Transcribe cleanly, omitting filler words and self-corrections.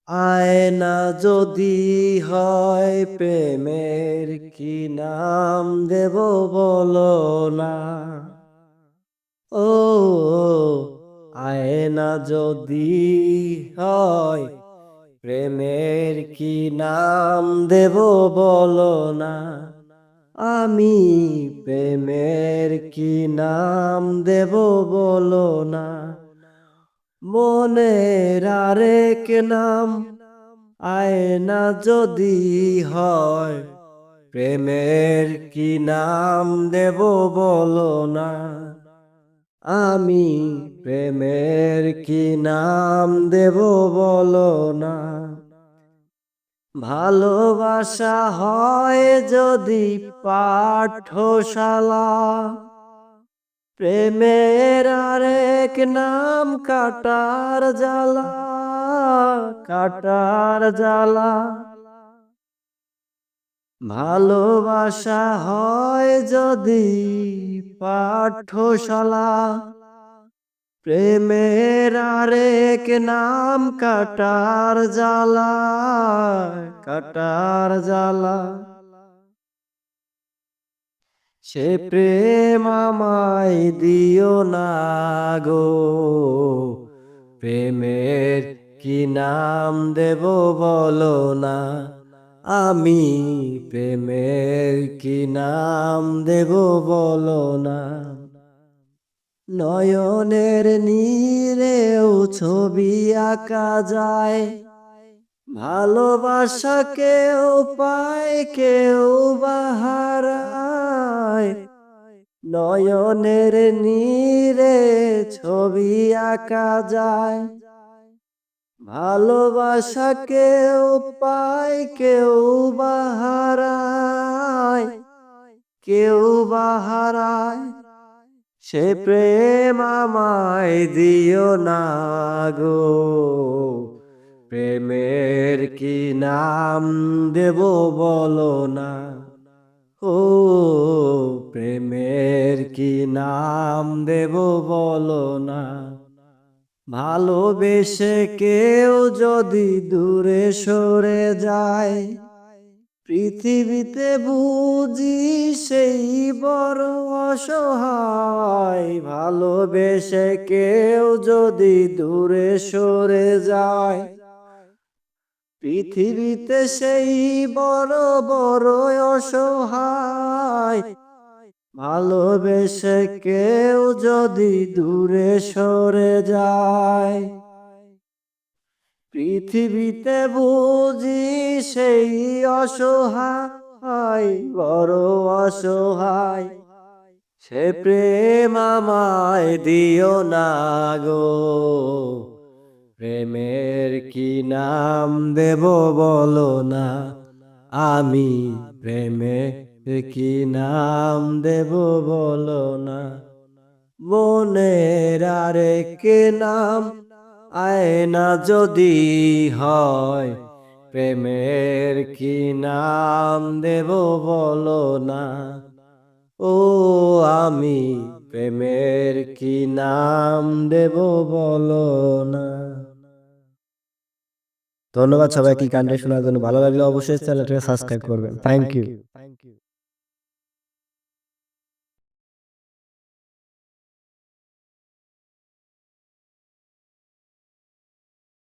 আয়না যদি হয় প্রেমের কি নাম দেব বলো না। ও আয়না যদি হয় প্রেমের কি নাম দেব বলো না। আমি প্রেমের কি নাম দেব বলো না। মনের আরেক নাম আয়না যদি হয় প্রেমের কি নাম দেব বলো না। আমি প্রেমের কি নাম দেব বলো না। ভালোবাসা হয় যদি পাঠশালা, প্রেমের আরেক নাম কাটার জ্বালা, কাটার জ্বালা। ভালোবাসা হয় যদি পাঠশালা, প্রেমের আরেক নাম কাটার জ্বালা, কাটার জ্বালা। সে প্রেম আমায় দিও না গো, প্রেমের কি নাম দেব বলো না। আমি প্রেমের কি নাম দেব বলো না। নয়নের নীরেও ছবি আঁকা যায়, ভালোবাসা কেউ পায় কেউ বাহারায়। নয়নের নীরে ছবি আঁকা যায়, ভালোবাসা কেউ পায় কেউ বাহারায়, কেউ বাহারায়। সে প্রেম আমায় দিও না গো, প্রেমের কি নাম দেব বলো না। ও প্রেমের কি নাম দেব বলো না। ভালোবেসে কেউ যদি দূরে সরে যায়, পৃথিবীতে বুঝি সেই বড় অসহায়। ভালোবেসে কেউ যদি দূরে সরে যায়, পৃথিবীতে সেই বড় বড় অসহায়। ভালোবেসে কেউ যদি দূরে সরে যায়, পৃথিবীতে বুঝি সেই অসহায়, বড় অসহায়। সে প্রেম আমায় দিও না গো, প্রেমের কি নাম দেব বলো না। আমি প্রেমের কি নাম দেব বলো না। মনের আরেক নাম আয়না যদি হয়, প্রেমের কি নাম দেব বলো না। ও আমি প্রেমের কি নাম দেব বলো না। ধন্যবাদ সবাইকে গানটা শোনার জন্য। ভালো লাগলে অবশ্যই চ্যানেলটাকে সাবস্ক্রাইব করবেন। Thank you.